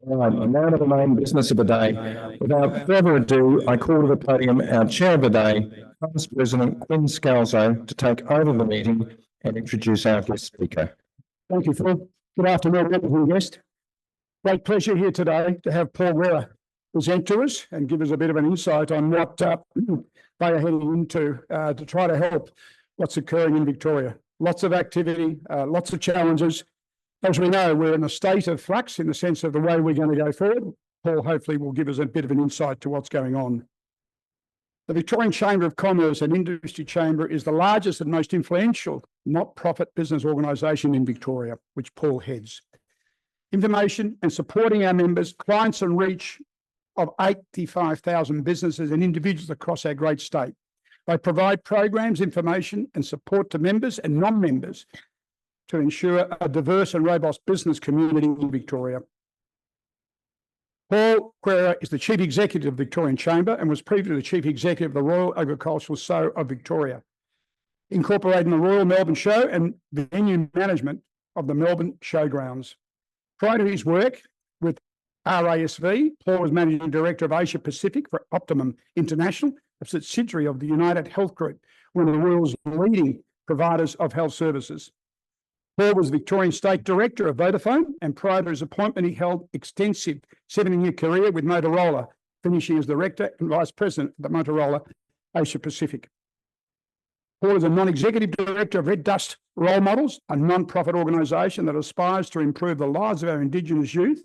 Right, and now to the main business of the day. Without further ado, I call to the podium our chair of the day, Vice President Quinn Scalzo, to take over the meeting and introduce our guest speaker. Thank you, Phil. Good afternoon, wonderful guest. Great pleasure here today to have Paul Guerra present to us and give us a bit of an insight on what they are heading into to try to help what's occurring in Victoria. Lots of activity, lots of challenges. As we know, we're in a state of flux in the sense of the way we're going to go forward. Paul hopefully will give us a bit of an insight to what's going on. The Victorian Chamber of Commerce and Industry Chamber is the largest and most influential not-profit business organisation in Victoria, which Paul heads. Information and supporting our members, clients and reach of 85,000 businesses and individuals across our great state. They provide programs, information and support to members and non-members to ensure a diverse and robust business community in Victoria. Paul Guerra is the Chief Executive of the Victorian Chamber and was previously the Chief Executive of the Royal Agricultural Show of Victoria, incorporating the Royal Melbourne Show and the venue management of the Melbourne Showgrounds. Prior to his work with RASV, Paul was Managing Director of Asia Pacific for Optimum International, a subsidiary of the United Health Group, one of the world's leading providers of health services. Paul was Victorian State Director of Vodafone, and prior to his appointment, he held extensive 7-year career with Motorola, finishing as Director and Vice President of the Motorola Asia Pacific. Paul is a non-executive director of Red Dust Role Models, a non-profit organisation that aspires to improve the lives of our Indigenous youth.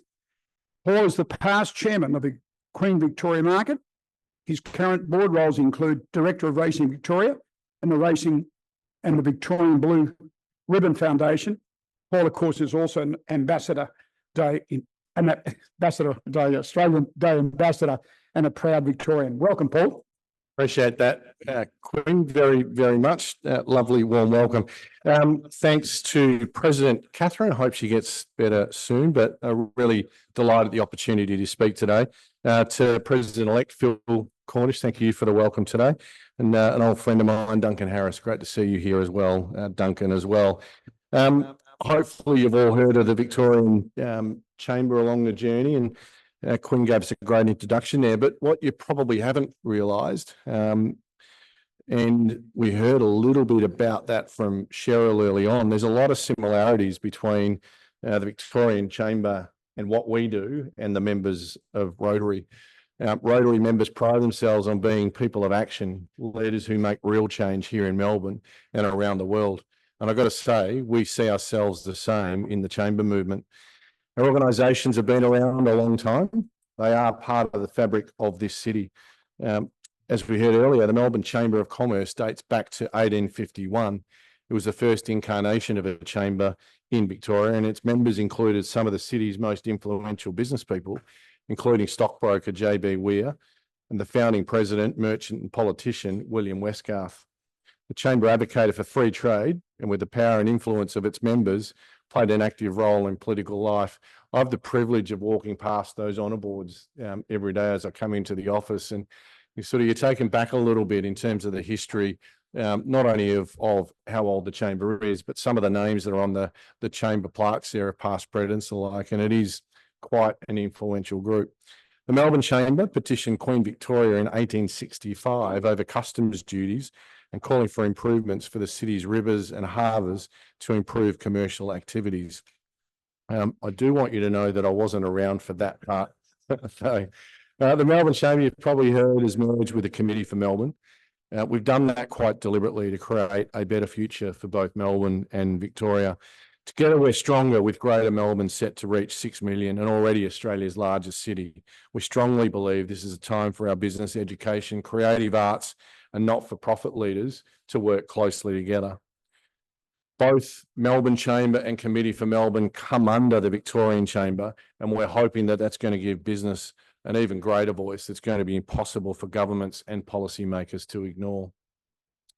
Paul is the past chairman of the Queen Victoria Market. His current board roles include Director of Racing Victoria and the Victorian Blue Ribbon Foundation. Paul, of course, is also an Australian Day Ambassador and a proud Victorian. Welcome, Paul. Appreciate that, Quinn, very, very much. Lovely, warm welcome. Thanks to President Catherine. I hope she gets better soon, but really delighted at the opportunity to speak today. To President-elect Phil Cornish, thank you for the welcome today. And an old friend of mine, Duncan Harris, great to see you here as well, Duncan as well. Hopefully you've all heard of the Victorian Chamber along the journey, and Quinn gave us a great introduction there. But what you probably haven't realised, and we heard a little bit about that from Cheryl early on, there's a lot of similarities between the Victorian Chamber and what we do and the members of Rotary. Rotary members pride themselves on being people of action, leaders who make real change here in Melbourne and around the world. And I've got to say, we see ourselves the same in the Chamber movement. Our organisations have been around a long time. They are part of the fabric of this city. As we heard earlier, the Melbourne Chamber of Commerce dates back to 1851. It was the first incarnation of a chamber in Victoria, and its members included some of the city's most influential business people, including stockbroker J.B. Weir and the founding president, merchant and politician William Westgarth. The Chamber advocated for free trade and, with the power and influence of its members, played an active role in political life. I have the privilege of walking past those honour boards every day as I come into the office, and you're taken back a little bit in terms of the history, not only of how old the Chamber is, but some of the names that are on the Chamber plaques there are past presidents alike, and it is quite an influential group. The Melbourne Chamber petitioned Queen Victoria in 1865 over customs duties and calling for improvements for the city's rivers and harbours to improve commercial activities. I do want you to know that I wasn't around for that part. So, the Melbourne Chamber, you've probably heard, is merged with the Committee for Melbourne. We've done that quite deliberately to create a better future for both Melbourne and Victoria. Together, we're stronger, with Greater Melbourne set to reach 6 million and already Australia's largest city. We strongly believe this is a time for our business, education, creative arts and not-for-profit leaders to work closely together. Both Melbourne Chamber and Committee for Melbourne come under the Victorian Chamber, and we're hoping that that's going to give business an even greater voice that's going to be impossible for governments and policymakers to ignore.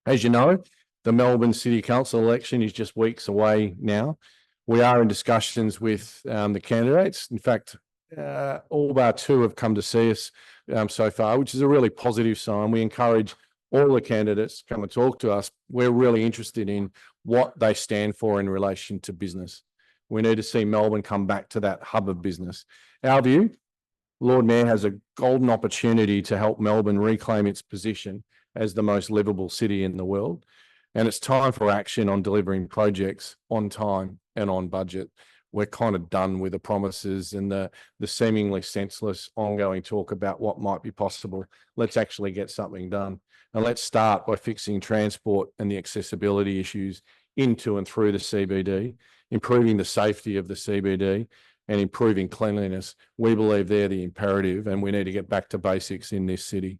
As you know, the Melbourne City Council election is just weeks away now. We are in discussions with the candidates. In fact, all bar two have come to see us so far, which is a really positive sign. We encourage all the candidates to come and talk to us. We're really interested in what they stand for in relation to business. We need to see Melbourne come back to that hub of business. Our view, Lord Mayor has a golden opportunity to help Melbourne reclaim its position as the most livable city in the world. And it's time for action on delivering projects on time and on budget. We're kind of done with the promises and the seemingly senseless ongoing talk about what might be possible. Let's actually get something done. And let's start by fixing transport and the accessibility issues into and through the CBD, improving the safety of the CBD and improving cleanliness. We believe they're the imperative, and we need to get back to basics in this city.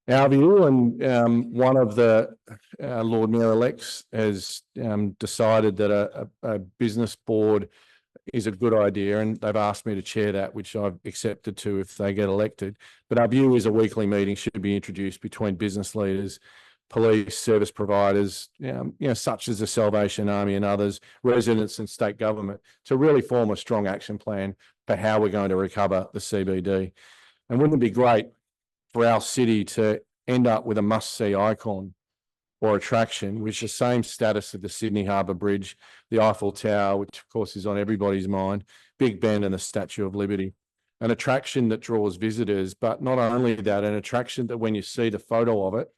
Our view, and one of the Lord Mayor-elects has decided that a business board is a good idea, and they've asked me to chair that, which I've accepted to if they get elected. But our view is a weekly meeting should be introduced between business leaders, police, service providers, such as the Salvation Army and others, residents and state government, to really form a strong action plan for how we're going to recover the CBD. And wouldn't it be great for our city to end up with a must-see icon or attraction, which is the same status of the Sydney Harbour Bridge, the Eiffel Tower, which of course is on everybody's mind, Big Ben and the Statue of Liberty. An attraction that draws visitors, but not only that, an attraction that when you see the photo of it,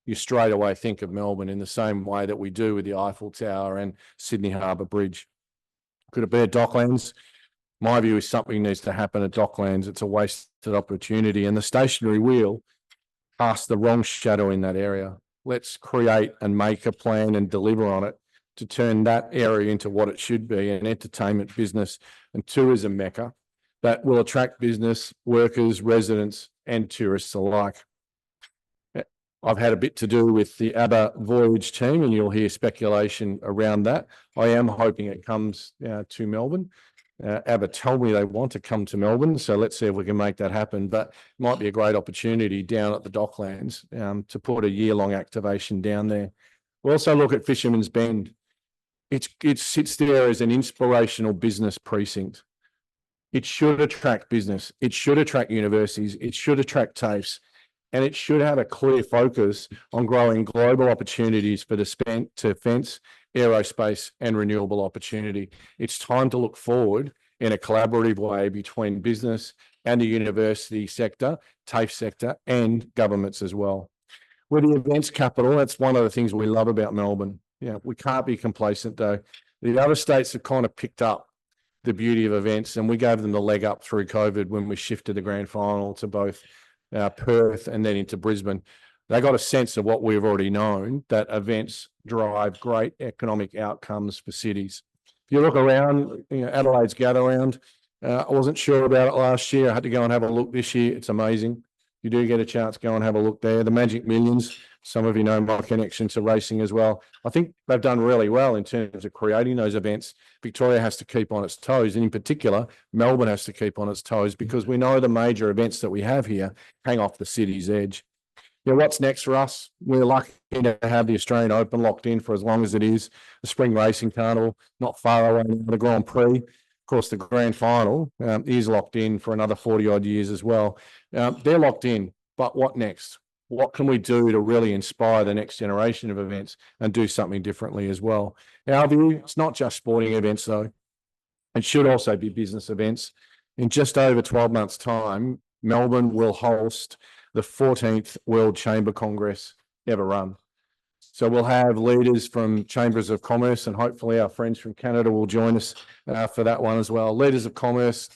you straight away think of Melbourne in the same way that we do with the Eiffel Tower and Sydney Harbour Bridge. Could it be at Docklands? My view is something needs to happen at Docklands. It's a wasted opportunity, and the stationary wheel casts the wrong shadow in that area. Let's create and make a plan and deliver on it to turn that area into what it should be, an entertainment, business and tourism mecca that will attract business, workers, residents and tourists alike. I've had a bit to do with the ABBA Voyage team, and you'll hear speculation around that. I am hoping it comes to Melbourne. ABBA told me they want to come to Melbourne, so let's see if we can make that happen. But it might be a great opportunity down at the Docklands to put a year-long activation down there. We'll also look at Fisherman's Bend. It sits there as an inspirational business precinct. It should attract business. It should attract universities. It should attract TAFEs. And it should have a clear focus on growing global opportunities for defence, aerospace and renewable opportunity. It's time to look forward in a collaborative way between business and the university sector, TAFE sector and governments as well. With the events capital, that's one of the things we love about Melbourne. We can't be complacent though. The other states have kind of picked up the beauty of events, and we gave them the leg up through COVID when we shifted the grand final to both Perth and then into Brisbane. They got a sense of what we've already known, that events drive great economic outcomes for cities. If you look around, Adelaide's Gather Round, I wasn't sure about it last year. I had to go and have a look this year. It's amazing. You do get a chance, go and have a look there. The Magic Millions, some of you know my connection to racing as well. I think they've done really well in terms of creating those events. Victoria has to keep on its toes, and in particular, Melbourne has to keep on its toes, because we know the major events that we have here hang off the city's edge. What's next for us? We're lucky to have the Australian Open locked in for as long as it is. The Spring Racing Carnival, not far away now, the Grand Prix. Of course, the grand final is locked in for another 40 odd years as well. They're locked in, but what next? What can we do to really inspire the next generation of events and do something differently as well? Our view, it's not just sporting events though. It should also be business events. In just over 12 months' time, Melbourne will host the 14th World Chamber Congress ever run. So we'll have leaders from Chambers of Commerce, and hopefully our friends from Canada will join us for that one as well. Leaders of commerce,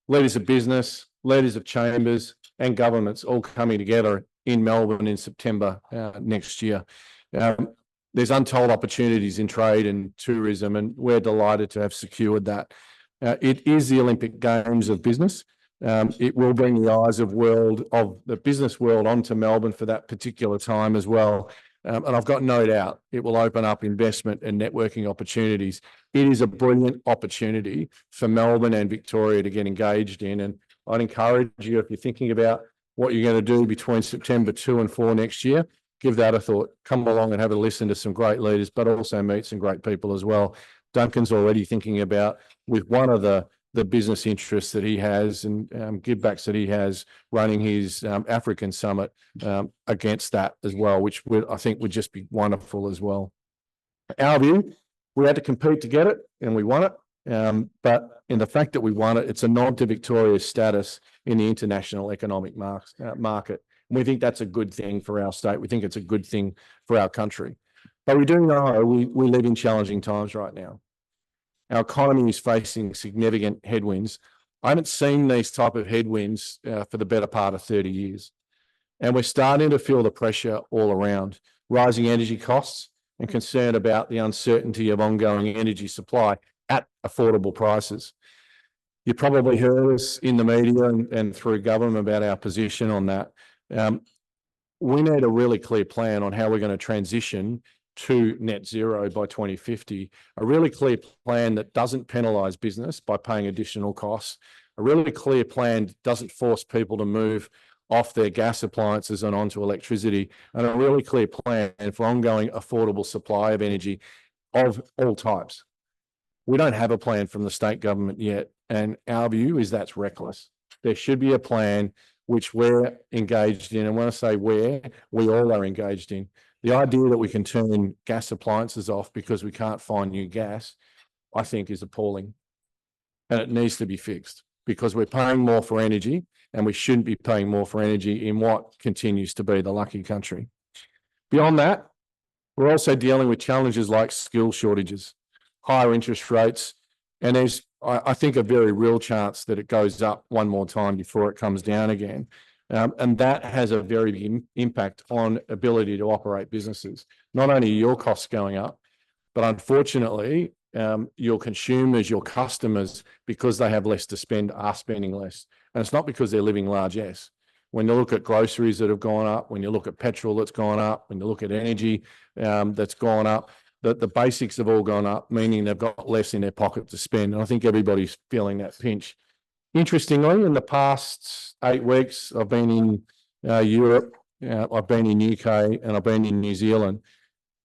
leaders of business, leaders of chambers and governments all coming together in Melbourne in September next year. There's untold opportunities in trade and tourism, and we're delighted to have secured that. It is the Olympic Games of business. It will bring the eyes of the business world onto Melbourne for that particular time as well. And I've got no doubt it will open up investment and networking opportunities. It is a brilliant opportunity for Melbourne and Victoria to get engaged in. And I'd encourage you, if you're thinking about what you're going to do between September 2 and 4 next year, give that a thought. Come along and have a listen to some great leaders, but also meet some great people as well. Duncan's already thinking about, with one of the business interests that he has and givebacks that he has, running his African summit against that as well, which I think would just be wonderful as well. Our view, we had to compete to get it and we won it. But in the fact that we won it, it's a nod to Victoria's status in the international economic market. And we think that's a good thing for our state. We think it's a good thing for our country. But we do know we live in challenging times right now. Our economy is facing significant headwinds. I haven't seen these type of headwinds for the better part of 30 years. And we're starting to feel the pressure all around, rising energy costs and concern about the uncertainty of ongoing energy supply at affordable prices. You probably heard us in the media and through government about our position on that. We need a really clear plan on how we're going to transition to net zero by 2050, a really clear plan that doesn't penalise business by paying additional costs, a really clear plan that doesn't force people to move off their gas appliances and onto electricity, and a really clear plan for ongoing affordable supply of energy of all types. We don't have a plan from the state government yet, and our view is that's reckless. There should be a plan which we're engaged in, and when I say we all are engaged in. The idea that we can turn gas appliances off because we can't find new gas, I think is appalling. And it needs to be fixed because we're paying more for energy and we shouldn't be paying more for energy in what continues to be the lucky country. Beyond that, we're also dealing with challenges like skill shortages, higher interest rates, and there's, I think, a very real chance that it goes up one more time before it comes down again. And that has a very big impact on ability to operate businesses. Not only are your costs going up, but unfortunately, your consumers, your customers, because they have less to spend, are spending less. And it's not because they're living largesse. When you look at groceries that have gone up, when you look at petrol that's gone up, when you look at energy that's gone up, the basics have all gone up, meaning they've got less in their pocket to spend. And I think everybody's feeling that pinch. Interestingly, in the past 8 weeks, I've been in Europe, I've been in UK, and I've been in New Zealand.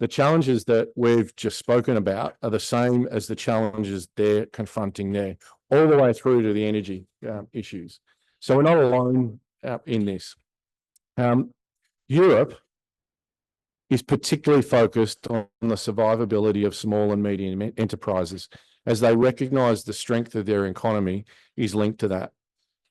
The challenges that we've just spoken about are the same as the challenges they're confronting there, all the way through to the energy issues. So we're not alone in this. Europe is particularly focused on the survivability of small and medium enterprises, as they recognise the strength of their economy is linked to that.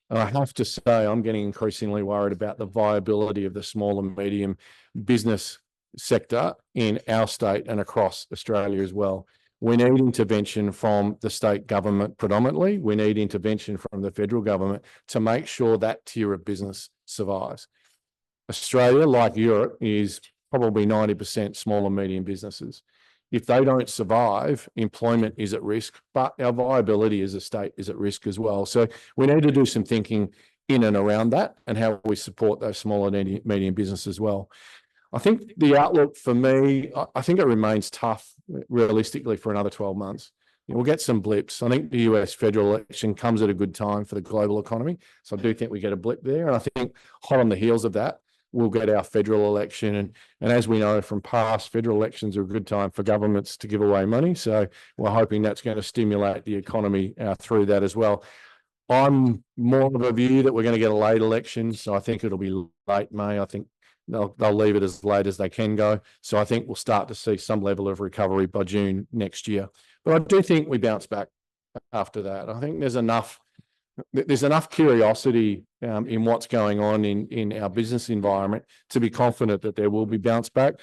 And I have to say, I'm getting increasingly worried about the viability of the small and medium business sector in our state and across Australia as well. We need intervention from the state government predominantly. We need intervention from the federal government to make sure that tier of business survives. Australia, like Europe, is probably 90% small and medium businesses. If they don't survive, employment is at risk, but our viability as a state is at risk as well. So we need to do some thinking in and around that and how we support those small and medium businesses as well. I think the outlook for me, I think it remains tough realistically for another 12 months. We'll get some blips. I think the US federal election comes at a good time for the global economy. So I do think we get a blip there. And I think hot on the heels of that, we'll get our federal election. And as we know from past, federal elections are a good time for governments to give away money. So we're hoping that's going to stimulate the economy through that as well. I'm more of a view that we're going to get a late election. So I think it'll be late May. I think they'll leave it as late as they can go. So I think we'll start to see some level of recovery by June next year. But I do think we bounce back after that. I think there's enough curiosity in what's going on in our business environment to be confident that there will be bounce back.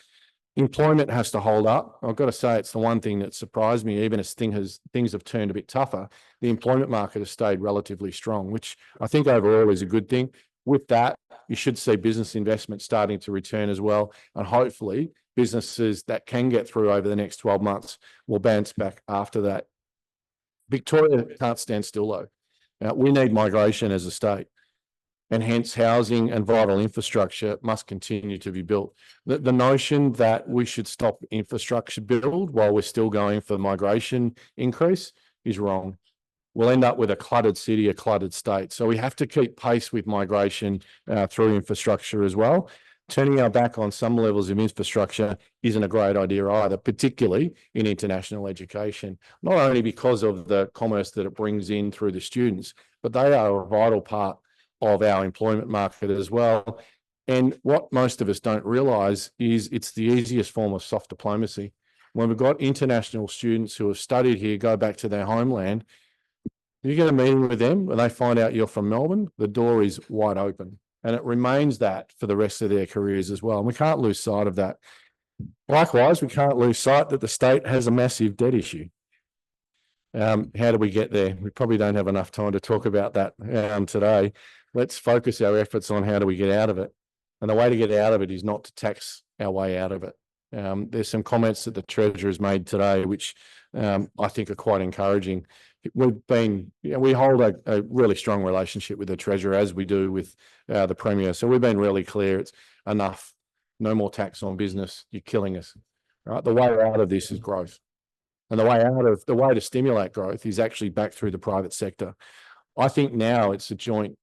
Employment has to hold up. I've got to say it's the one thing that surprised me, even as things have turned a bit tougher. The employment market has stayed relatively strong, which I think overall is a good thing. With that, you should see business investment starting to return as well. And hopefully businesses that can get through over the next 12 months will bounce back after that. Victoria can't stand still though. We need migration as a state, and hence housing and vital infrastructure must continue to be built. The notion that we should stop infrastructure build while we're still going for migration increase is wrong. We'll end up with a cluttered city, a cluttered state. So we have to keep pace with migration through infrastructure as well. Turning our back on some levels of infrastructure isn't a great idea either, particularly in international education, not only because of the commerce that it brings in through the students, but they are a vital part of our employment market as well. And what most of us don't realise is it's the easiest form of soft diplomacy. when we've got international students who have studied here, go back to their homeland, you get a meeting with them and they find out you're from Melbourne, the door is wide open. And it remains that for the rest of their careers as well. And we can't lose sight of that. Likewise, we can't lose sight that the state has a massive debt issue. How do we get there? We probably don't have enough time to talk about that today. Let's focus our efforts on how do we get out of it. And the way to get out of it is not to tax our way out of it. There's some comments that the Treasurer has made today, which I think are quite encouraging. We hold a really strong relationship with the Treasurer, as we do with the Premier. So we've been really clear. It's enough. No more tax on business. You're killing us. Right? The way out of this is growth. And the way to stimulate growth is actually back through the private sector. I think now it's a joint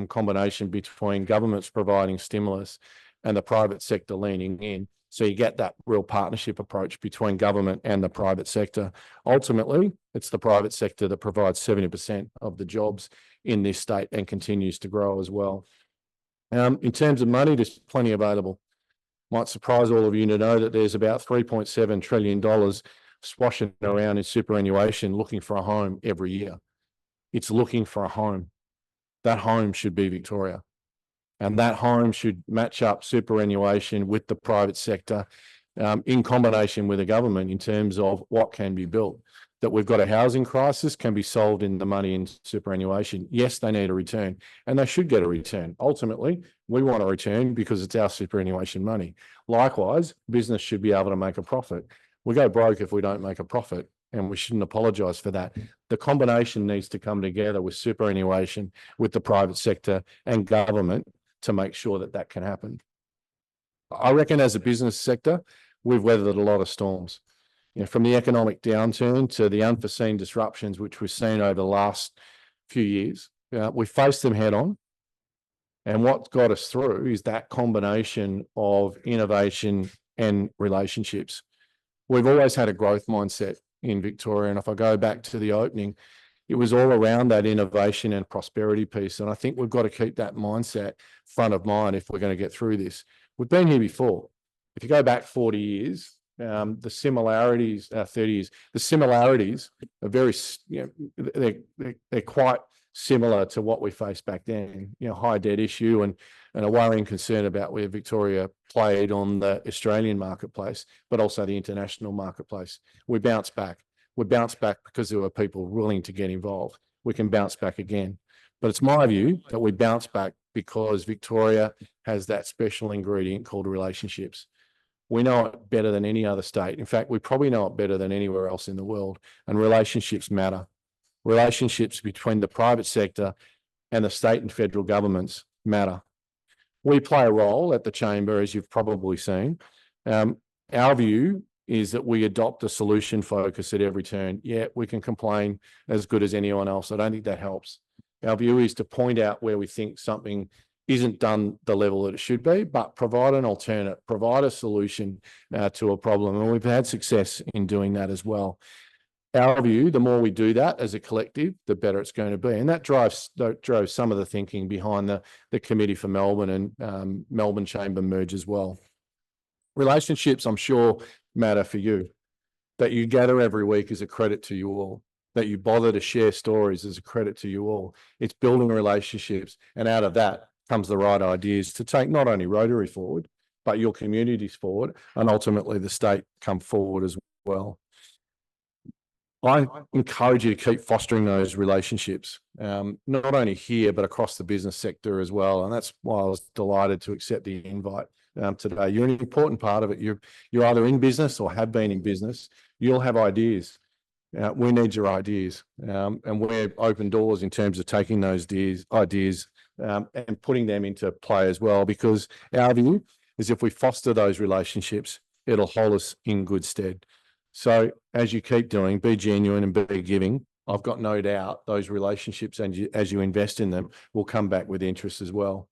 combination between governments providing stimulus and the private sector leaning in. So you get that real partnership approach between government and the private sector. Ultimately, it's the private sector that provides 70% of the jobs in this state and continues to grow as well. In terms of money, there's plenty available. Might surprise all of you to know that there's about $3.7 trillion swashing around in superannuation looking for a home every year. It's looking for a home. That home should be Victoria. And that home should match up superannuation with the private sector in combination with the government in terms of what can be built. That we've got a housing crisis can be solved in the money in superannuation. Yes, they need a return and they should get a return. Ultimately, we want a return because it's our superannuation money. Likewise, business should be able to make a profit. We go broke if we don't make a profit, and we shouldn't apologise for that. The combination needs to come together with superannuation, with the private sector and government to make sure that that can happen. I reckon as a business sector, we've weathered a lot of storms. From the economic downturn to the unforeseen disruptions which we've seen over the last few years, we faced them head on. And what got us through is that combination of innovation and relationships. We've always had a growth mindset in Victoria. And if I go back to the opening, it was all around that innovation and prosperity piece. And I think we've got to keep that mindset front of mind if we're going to get through this. We've been here before. If you go back 40 years, the similarities, 30 years, the similarities are very, they're quite similar to what we faced back then. High debt issue and a worrying concern about where Victoria played on the Australian marketplace, but also the international marketplace. We bounced back. We bounced back because there were people willing to get involved. We can bounce back again. But it's my view that we bounce back because Victoria has that special ingredient called relationships. We know it better than any other state. In fact, we probably know it better than anywhere else in the world. And relationships matter. Relationships between the private sector and the state and federal governments matter. We play a role at the chamber, as you've probably seen. Our view is that we adopt a solution focus at every turn. Yeah, we can complain as good as anyone else. I don't think that helps. Our view is to point out where we think something isn't done the level that it should be, but provide an alternate, provide a solution to a problem. And we've had success in doing that as well. Our view, the more we do that as a collective, the better it's going to be. And that drove some of the thinking behind the Committee for Melbourne and Melbourne Chamber merge as well. Relationships, I'm sure, matter for you. That you gather every week is a credit to you all. That you bother to share stories is a credit to you all. It's building relationships. And out of that comes the right ideas to take not only Rotary forward, but your communities forward, and ultimately the state come forward as well. I encourage you to keep fostering those relationships, not only here, but across the business sector as well. And that's why I was delighted to accept the invite today. You're an important part of it. You're either in business or have been in business. You'll have ideas. We need your ideas. And we're open doors in terms of taking those ideas and putting them into play as well, because our view is if we foster those relationships, it'll hold us in good stead. So as you keep doing, be genuine and be giving. I've got no doubt those relationships, and as you invest in them, will come back with interest as well.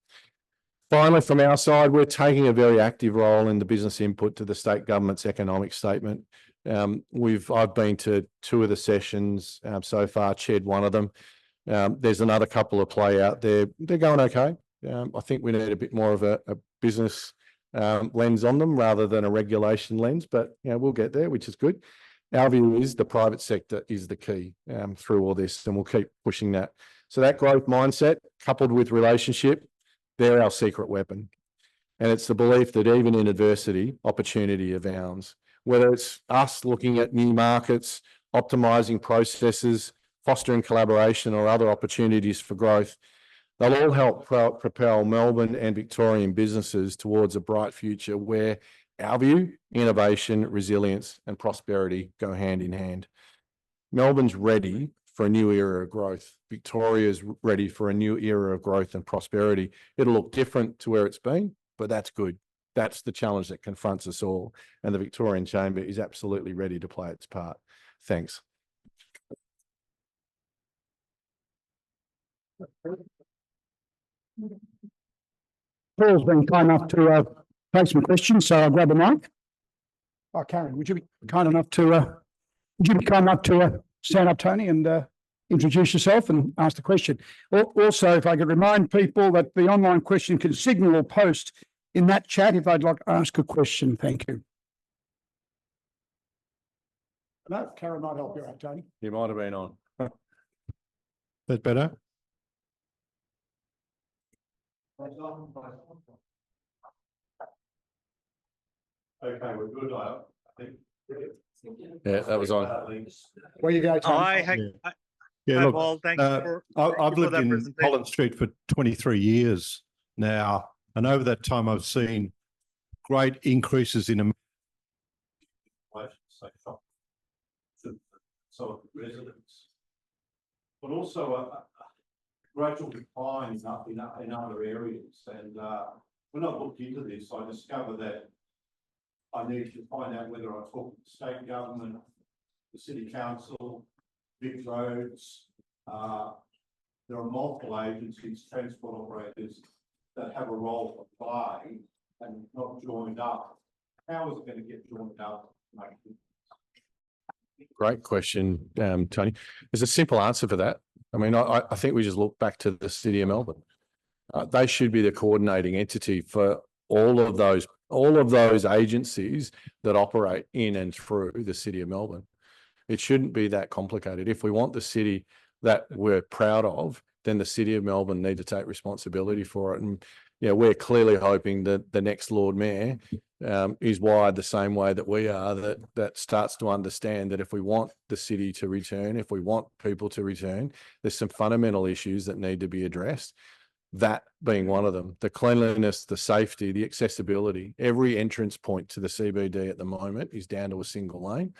Finally, from our side, we're taking a very active role in the business input to the state government's economic statement. I've been to 2 of the sessions so far, chaired one of them. There's another couple of play out there. They're going okay. I think we need a bit more of a business lens on them rather than a regulation lens, but we'll get there, which is good. Our view is the private sector is the key through all this, and we'll keep pushing that. So that growth mindset coupled with relationship, they're our secret weapon. And it's the belief that even in adversity, opportunity abounds. Whether it's us looking at new markets, optimizing processes, fostering collaboration or other opportunities for growth, they'll all help propel Melbourne and Victorian businesses towards a bright future where our view, innovation, resilience and prosperity go hand in hand. Melbourne's ready for a new era of growth. Victoria's ready for a new era of growth and prosperity. It'll look different to where it's been, but that's good. That's the challenge that confronts us all. And the Victorian Chamber is absolutely ready to play its part. Thanks. Paul's been kind enough to take some questions, so I'll grab a mic. Oh, Karen, would you be kind enough to stand up, Tony, and introduce yourself and ask the question? Also, if I could remind people that the online question can signal or post in that chat if they'd like to ask a question. Thank you. No, Karen might help you out, Tony. You might have been on. That better? Okay, we're good. I think. Yeah, that was on. Where you go, Tony? Yeah, look, Paul, thanks I've lived in presentation. Collins Street for 23 years now, and over that time I've seen great increases in residents, but also a gradual decline in other areas. And when I looked into this, I discovered that I needed to find out whether I talk to the state government, the city council, Vic Roads. There are multiple agencies, transport operators that have a role to play and not joined up. How is it going to get joined up? Great question, Tony. There's a simple answer for that. I mean, I think we just look back to the City of Melbourne. They should be the coordinating entity for all of those agencies that operate in and through the City of Melbourne. It shouldn't be that complicated. If we want the city that we're proud of, then the City of Melbourne need to take responsibility for it. And we're clearly hoping that the next Lord Mayor is wired the same way that we are, that starts to understand that if we want the city to return, if we want people to return, there's some fundamental issues that need to be addressed. That being one of them, the cleanliness, the safety, the accessibility. Every entrance point to the CBD at the moment is down to a single lane.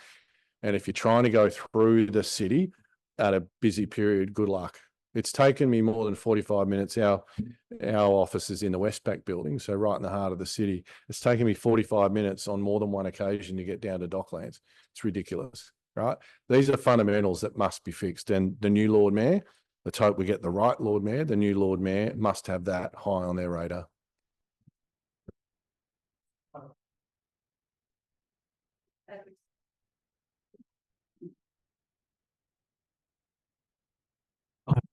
And if you're trying to go through the city at a busy period, good luck. It's taken me more than 45 minutes. Our office is in the Westpac building, so right in the heart of the city. It's taken me 45 minutes on more than one occasion to get down to Docklands. It's ridiculous, right? These are fundamentals that must be fixed. And the new Lord Mayor, let's hope we get the right Lord Mayor. The new Lord Mayor must have that high on their radar.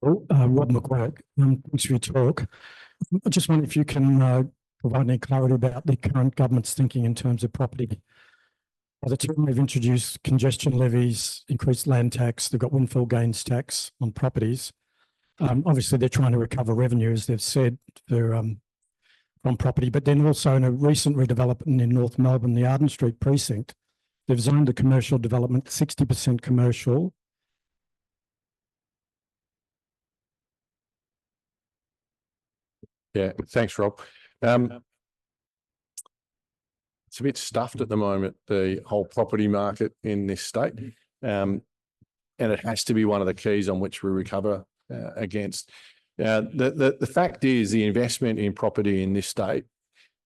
Rob McGuire, thanks for your talk. I just wonder if you can provide any clarity about the current government's thinking in terms of property. By the time they've introduced congestion levies, increased land tax, they've got windfall gains tax on properties. Obviously, they're trying to recover revenue, as they've said, from property. But then also in a recent redevelopment in North Melbourne, the Arden Street precinct, they've zoned the commercial development 60% commercial. Yeah, thanks, Rob. It's a bit stuffed at the moment, the whole property market in this state. And it has to be one of the keys on which we recover against. The fact is the investment in property in this state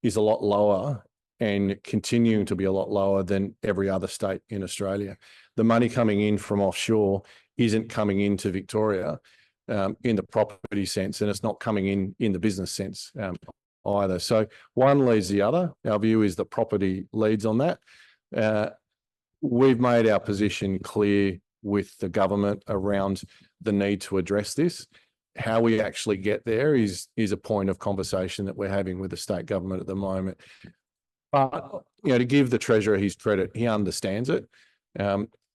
is a lot lower and continuing to be a lot lower than every other state in Australia. The money coming in from offshore isn't coming into Victoria in the property sense, and it's not coming in the business sense either. So one leads the other. Our view is that property leads on that. We've made our position clear with the government around the need to address this. How we actually get there is a point of conversation that we're having with the state government at the moment. But, to give the Treasurer his credit, he understands it.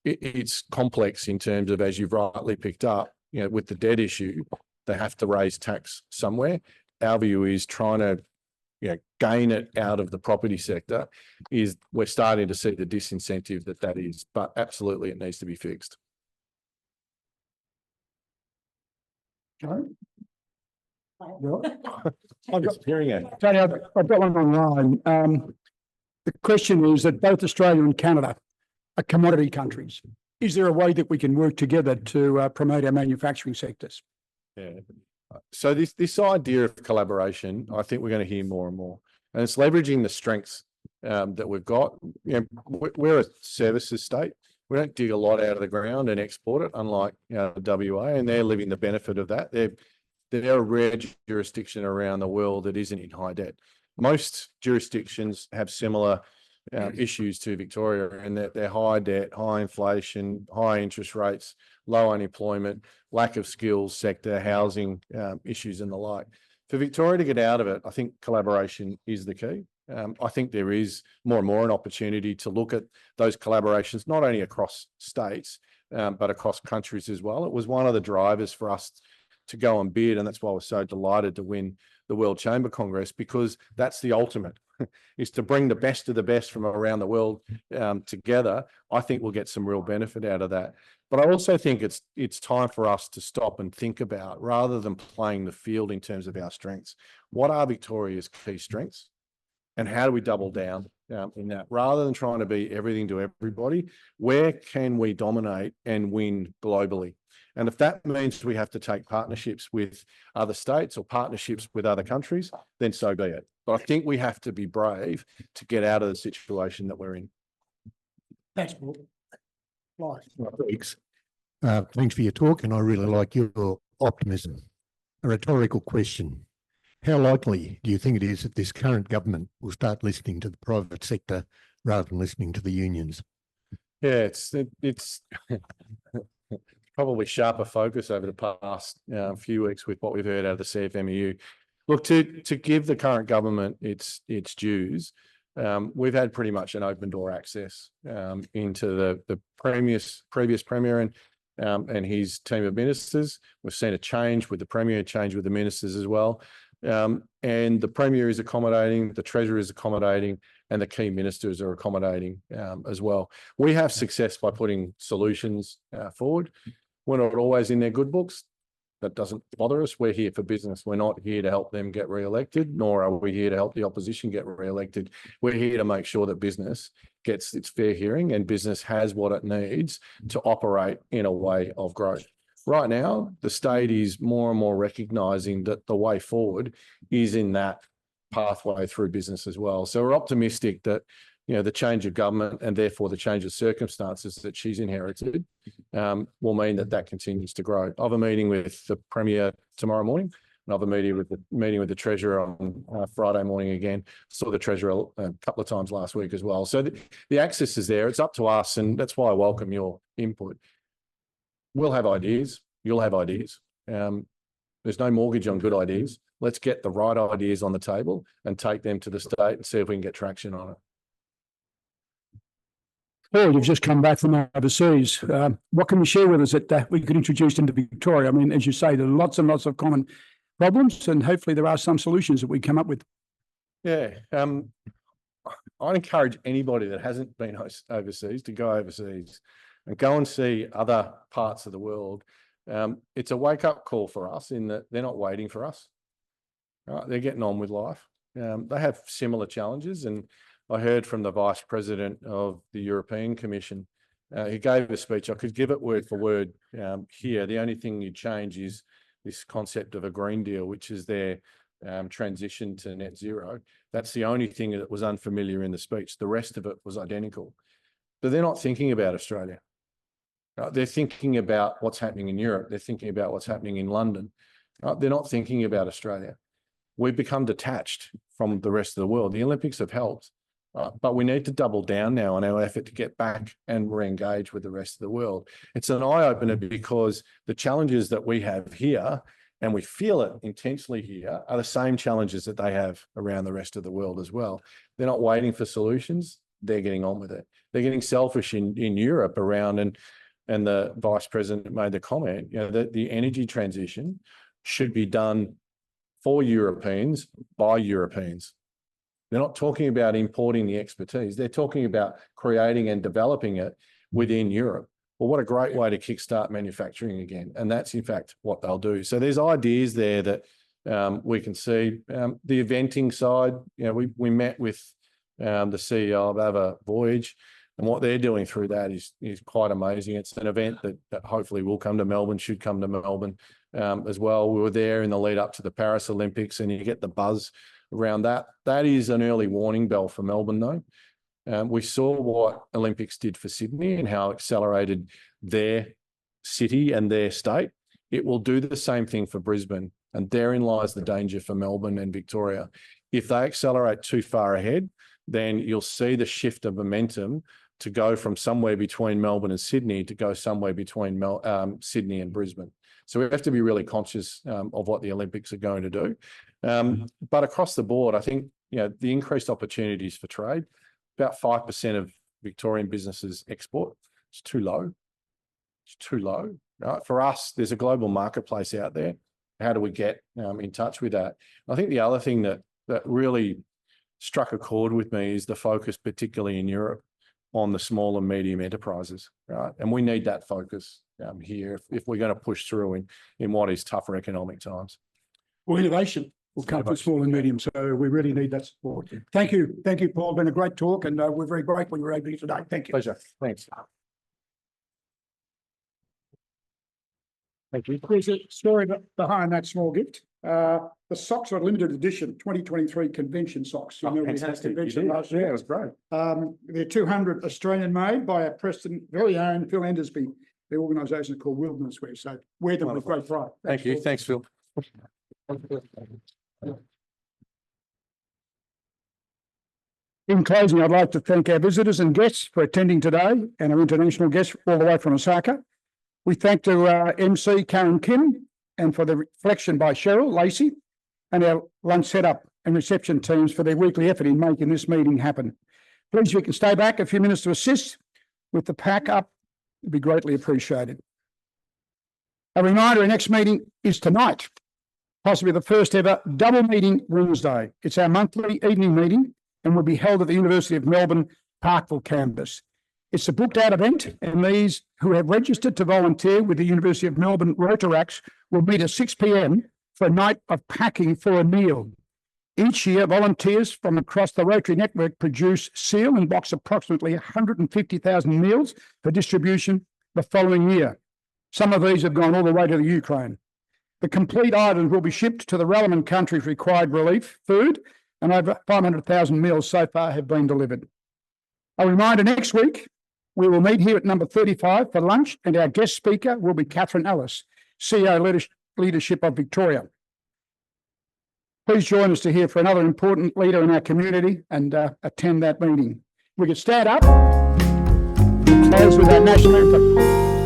It's complex in terms of, as you've rightly picked up, with the debt issue, they have to raise tax somewhere. Our view is trying to, gain it out of the property sector. We're starting to see the disincentive that is, but absolutely it needs to be fixed. Joe? I'm just hearing it. Tony, I've got one online. The question is that both Australia and Canada are commodity countries. Is there a way that we can work together to promote our manufacturing sectors? Yeah. So this idea of collaboration, I think we're going to hear more and more, and it's leveraging the strengths that we've got. We're a services state. We don't dig a lot out of the ground and export it, unlike WA, and they're living the benefit of that. They're a rare jurisdiction around the world that isn't in high debt. Most jurisdictions have similar issues to Victoria, and that they're high debt, high inflation, high interest rates, low unemployment, lack of skills sector, housing issues and the like. For Victoria to get out of it, I think collaboration is the key. I think there is more and more an opportunity to look at those collaborations, not only across states, but across countries as well. It was one of the drivers for us to go and bid, and that's why we're so delighted to win the World Chamber Congress, because that's the ultimate, is to bring the best of the best from around the world together. I think we'll get some real benefit out of that. But I also think it's time for us to stop and think about, rather than playing the field in terms of our strengths, what are Victoria's key strengths? And how do we double down in that? Rather than trying to be everything to everybody, where can we dominate and win globally? And if that means we have to take partnerships with other states or partnerships with other countries, then so be it. But I think we have to be brave to get out of the situation that we're in. Thanks, Paul. Right. Thanks. Thanks for your talk, and I really like your optimism. A rhetorical question. How likely do you think it is that this current government will start listening to the private sector rather than listening to the unions? Yeah, it's probably sharper focus over the past few weeks with what we've heard out of the CFMEU. Look, to give the current government its dues, we've had pretty much an open door access into the previous Premier and his team of ministers. We've seen a change with the Premier, change with the ministers as well. And the Premier is accommodating, the Treasurer is accommodating, and the key ministers are accommodating as well. We have success by putting solutions forward. We're not always in their good books. That doesn't bother us. We're here for business. We're not here to help them get re-elected, nor are we here to help the opposition get re-elected. We're here to make sure that business gets its fair hearing and business has what it needs to operate in a way of growth. Right now, the state is more and more recognising that the way forward is in that pathway through business as well. So we're optimistic that the change of government and therefore the change of circumstances that she's inherited will mean that continues to grow. I have a meeting with the Premier tomorrow morning, and I have a meeting with the Treasurer on Friday morning again. Saw the Treasurer a couple of times last week as well. So the access is there. It's up to us, and that's why I welcome your input. We'll have ideas. You'll have ideas. There's no mortgage on good ideas. Let's get the right ideas on the table and take them to the state and see if we can get traction on it. Paul, you've just come back from overseas. What can you share with us that we could introduce into Victoria? I mean, as you say, there are lots and lots of common problems, and hopefully there are some solutions that we come up with. Yeah. I'd encourage anybody that hasn't been overseas to go overseas and go and see other parts of the world. It's a wake-up call for us in that they're not waiting for us. Right? They're getting on with life. They have similar challenges, and I heard from the Vice President of the European Commission. He gave a speech. I could give it word for word here. The only thing you'd change is this concept of a Green Deal, which is their transition to net zero. That's the only thing that was unfamiliar in the speech. The rest of it was identical. But they're not thinking about Australia. They're thinking about what's happening in Europe. They're thinking about what's happening in London. They're not thinking about Australia. We've become detached from the rest of the world. The Olympics have helped, but we need to double down now on our effort to get back and re-engage with the rest of the world. It's an eye-opener because the challenges that we have here and we feel it intensely here, are the same challenges that they have around the rest of the world as well. They're not waiting for solutions. They're getting on with it. They're getting selfish in Europe around, and the Vice President made the comment, you know, that the energy transition should be done for Europeans by Europeans. They're not talking about importing the expertise. They're talking about creating and developing it within Europe. Well, what a great way to kickstart manufacturing again. And that's in fact what they'll do. So there's ideas there that we can see. The eventing side, you know, we met with the CEO of Ava Voyage, and what they're doing through that is quite amazing. It's an event that hopefully will come to Melbourne, should come to Melbourne as well. We were there in the lead up to the Paris Olympics, and you get the buzz around that. That is an early warning bell for Melbourne, though. We saw what Olympics did for Sydney and how it accelerated their city and their state. It will do the same thing for Brisbane, and therein lies the danger for Melbourne and Victoria. If they accelerate too far ahead, then you'll see the shift of momentum to go from somewhere between Melbourne and Sydney to go somewhere between Sydney and Brisbane. So we have to be really conscious of what the Olympics are going to do. But across the board, I think, you know, the increased opportunities for trade, about 5% of Victorian businesses export. It's too low. It's too low. Right? For us, there's a global marketplace out there. How do we get in touch with that? I think the other thing that really struck a chord with me is the focus, particularly in Europe, on the small and medium enterprises, right? And we need that focus here if we're going to push through in what is tougher economic times. Well, innovation will come from small and medium, so we really need that support. Thank you, Paul. Been a great talk, and we're very grateful you were able to be today. Thank you. Pleasure. Thanks. Thank you. There's a story behind that small gift. The socks are limited edition 2023 convention socks. You know, we had a convention last year. Yeah, it was great. They're 200 Australian made by our Preston very own Phil Endersby. The organisation is called Wilderness Wear, so wear them with great pride. Thank you. Thanks, Phil. In closing, I'd like to thank our visitors and guests for attending today, and our international guests all the way from Osaka. We thank to our MC, Karen Kim, and for the reflection by Cheryl Lacey, and our lunch setup and reception teams for their weekly effort in making this meeting happen. Please, if you can stay back a few minutes to assist with the pack up, it'd be greatly appreciated. A reminder, our next meeting is tonight, possibly the first ever double meeting Wednesday. It's our monthly evening meeting and will be held at the University of Melbourne Parkville campus. It's a booked out event, and these who have registered to volunteer with the University of Melbourne Rotaracts will meet at 6 p.m. for a night of packing for a meal. Each year, volunteers from across the Rotary network produce, seal and box approximately 150,000 meals for distribution the following year. Some of these have gone all the way to the Ukraine. The complete items will be shipped to the relevant countries required relief food, and over 500,000 meals so far have been delivered. A reminder, next week, we will meet here at number 35 for lunch, and our guest speaker will be Catherine Ellis, CEO Leadership of Victoria. Please join us to hear from another important leader in our community and attend that meeting. We can stand up and close with our national anthem.